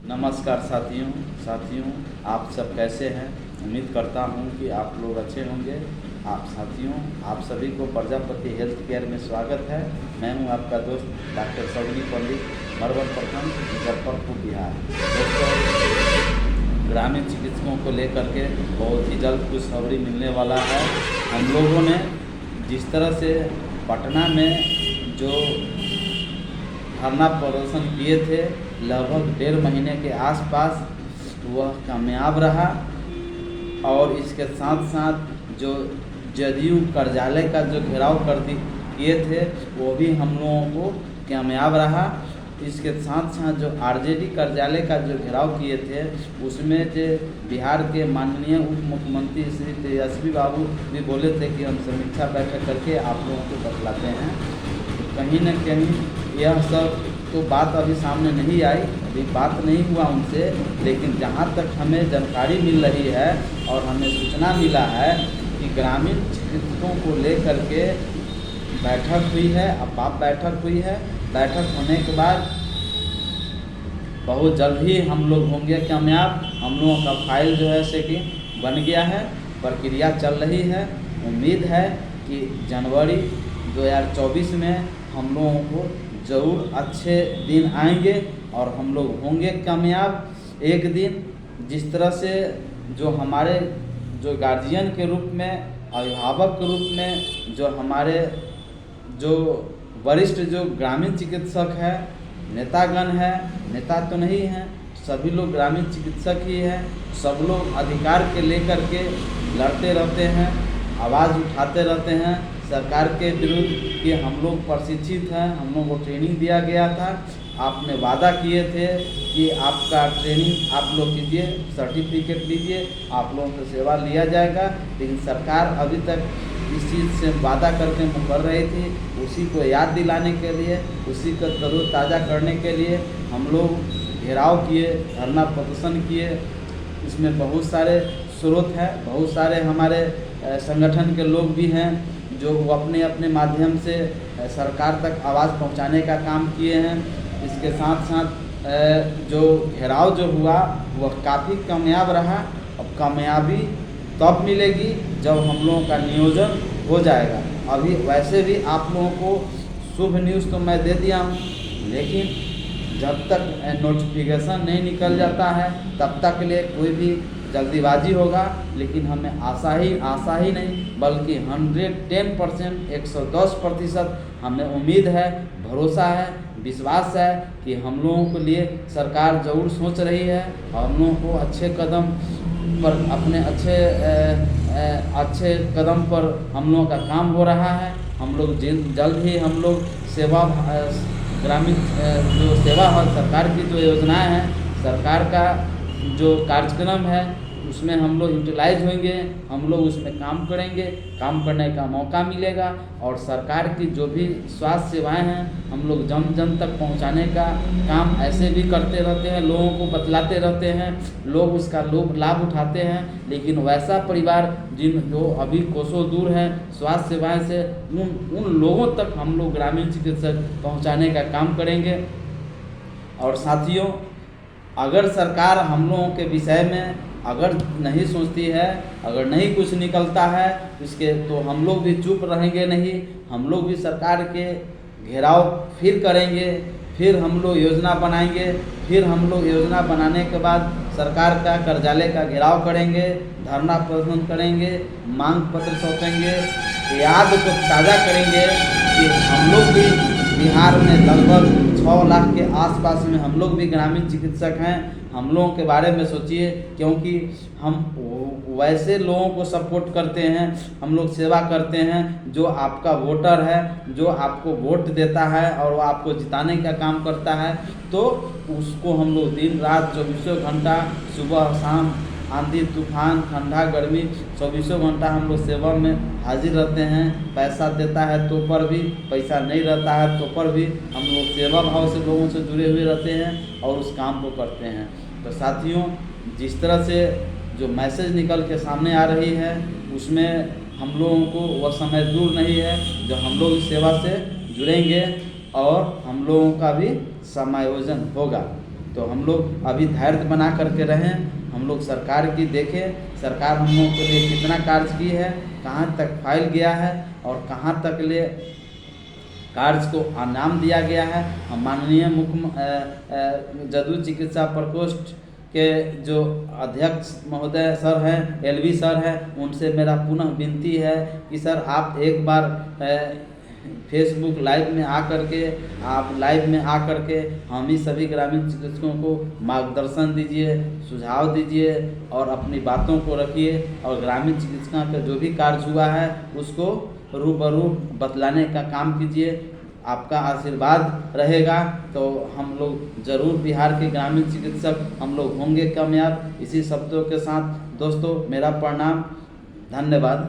नमस्कार साथियों, आप सब कैसे हैं। उम्मीद करता हूं कि आप लोग अच्छे होंगे। आप सभी को प्रजापति हेल्थ केयर में स्वागत है। मैं हूं आपका दोस्त डॉक्टर सगनी पंडित, मरवन प्रखंड, मुजफ्फरपुर, बिहार। दोस्तों, ग्रामीण चिकित्सकों को लेकर के बहुत ही जल्द खुशखबरी मिलने वाला है। हम लोगों ने जिस तरह से पटना में जो धरना प्रदर्शन किए थे, लगभग 1.5 महीने के आसपास वह कामयाब रहा। और इसके साथ साथ जो जदयू कार्यालय का जो घेराव किए थे, वो भी हम लोगों को कामयाब रहा। इसके साथ साथ जो आरजेडी कार्यालय का जो घेराव किए थे, उसमें जो बिहार के माननीय उप मुख्यमंत्री श्री तेजस्वी बाबू भी बोले थे कि हम समीक्षा बैठक करके आप लोगों को बतलाते हैं। तो कहीं न कहीं यह सब तो बात अभी सामने नहीं आई, अभी बात नहीं हुआ उनसे, लेकिन जहाँ तक हमें जानकारी मिल रही है और हमें सूचना मिला है कि ग्रामीण चिकित्सकों को लेकर के बैठक हुई है। अब बैठक हुई है। बैठक होने के बाद बहुत जल्द ही हम लोग होंगे कामयाब। हम लोगों का फाइल जो है से कि बन गया है, प्रक्रिया चल रही है। उम्मीद है कि जनवरी 2024 में हम लोगों को ज़रूर अच्छे दिन आएंगे और हम लोग होंगे कामयाब एक दिन। जिस तरह से जो हमारे जो गार्जियन के रूप में, अभिभावक के रूप में, जो हमारे जो वरिष्ठ जो ग्रामीण चिकित्सक है, नेतागण है, नेता तो नहीं हैं, सभी लोग ग्रामीण चिकित्सक ही हैं। सब लोग अधिकार के लेकर के लड़ते रहते हैं, आवाज़ उठाते रहते हैं सरकार के विरुद्ध कि हम लोग प्रशिक्षित हैं, हम लोगों को ट्रेनिंग दिया गया था। आपने वादा किए थे कि आपका ट्रेनिंग आप लोग कीजिए, सर्टिफिकेट लीजिए, आप लोगों की सेवा लिया जाएगा। लेकिन सरकार अभी तक इस चीज़ से वादा करके मुकर रही थी। उसी को याद दिलाने के लिए, उसी को तरोताज़ा करने के लिए हम लोग घेराव किए, धरना प्रदर्शन किए। इसमें बहुत सारे स्रोत हैं, बहुत सारे हमारे संगठन के लोग भी हैं जो वो अपने अपने माध्यम से सरकार तक आवाज़ पहुंचाने का काम किए हैं। इसके साथ साथ जो घेराव जो हुआ वह काफ़ी कामयाब रहा। अब कामयाबी तब मिलेगी जब हम लोगों का नियोजन हो जाएगा। अभी वैसे भी आप लोगों को शुभ न्यूज़ तो मैं दे दिया हूँ, लेकिन जब तक नोटिफिकेशन नहीं निकल जाता है तब तक के लिए कोई भी जल्दीबाजी होगा। लेकिन हमें आशा ही नहीं बल्कि 110%, 110% हमें उम्मीद है, भरोसा है, विश्वास है कि हम लोगों के लिए सरकार ज़रूर सोच रही है और हम लोगों को अच्छे कदम पर, अपने अच्छे कदम पर हम लोगों का काम हो रहा है। हम लोग जल्द ही हम लोग सेवा, ग्रामीण जो सेवा है, सरकार की जो योजनाएं हैं, सरकार का जो कार्यक्रम है, उसमें हम लोग यूटिलाइज होंगे, हम लोग उसमें काम करेंगे, काम करने का मौका मिलेगा। और सरकार की जो भी स्वास्थ्य सेवाएं हैं, हम लोग जन जन तक पहुंचाने का काम ऐसे भी करते रहते हैं, लोगों को बतलाते रहते हैं, लोग उसका लाभ उठाते हैं। लेकिन वैसा परिवार जो अभी कोसों दूर हैं स्वास्थ्य सेवाएं से, उन लोगों तक हम लोग ग्रामीण चिकित्सक पहुँचाने का काम करेंगे। और साथियों, अगर सरकार हम लोगों के विषय में अगर नहीं सोचती है, अगर नहीं कुछ निकलता है इसके, तो हम लोग भी चुप रहेंगे नहीं। हम लोग भी सरकार के घेराव फिर करेंगे, फिर हम लोग योजना बनाएंगे, फिर हम लोग योजना बनाने के बाद सरकार का कार्यालय का घेराव करेंगे, धरना प्रदर्शन करेंगे, मांग पत्र सौंपेंगे, याद को ताज़ा करेंगे कि हम लोग भी बिहार में लगभग 6 लाख के आसपास में हम लोग भी ग्रामीण चिकित्सक हैं। हम लोगों के बारे में सोचिए, क्योंकि हम वैसे लोगों को सपोर्ट करते हैं, हम लोग सेवा करते हैं जो आपका वोटर है, जो आपको वोट देता है और वो आपको जिताने का काम करता है। तो उसको हम लोग दिन रात 24 घंटा, सुबह शाम, आंधी तूफान, ठंडा गर्मी, 24 घंटा हम लोग सेवा में हाजिर रहते हैं। पैसा देता है तो पर भी, पैसा नहीं रहता है तो पर भी हम लोग सेवा भाव से लोगों से जुड़े हुए रहते हैं और उस काम को करते हैं। तो साथियों, जिस तरह से जो मैसेज निकल के सामने आ रही है, उसमें हम लोगों को वह समय दूर नहीं है जो हम लोग इस सेवा से जुड़ेंगे और हम लोगों का भी समायोजन होगा। तो हम लोग अभी धैर्य बना करके रहें, हम लोग सरकार की देखें, सरकार हम लोगों के लिए कितना कार्य की है, कहाँ तक फाइल गया है और कहाँ तक ले कार्य को इनाम दिया गया है। हम माननीय जदयू चिकित्सा प्रकोष्ठ के जो अध्यक्ष महोदय सर हैं, एलवी सर हैं, उनसे मेरा पुनः विनती है कि सर आप एक बार फेसबुक लाइव में आकर के हम ही सभी ग्रामीण चिकित्सकों को मार्गदर्शन दीजिए, सुझाव दीजिए और अपनी बातों को रखिए और ग्रामीण चिकित्सा का जो भी कार्य हुआ है उसको रूबरू बतलाने का काम कीजिए। आपका आशीर्वाद रहेगा तो हम लोग ज़रूर बिहार के ग्रामीण चिकित्सक हम लोग होंगे कामयाब। इसी शब्दों के साथ दोस्तों मेरा प्रणाम, धन्यवाद।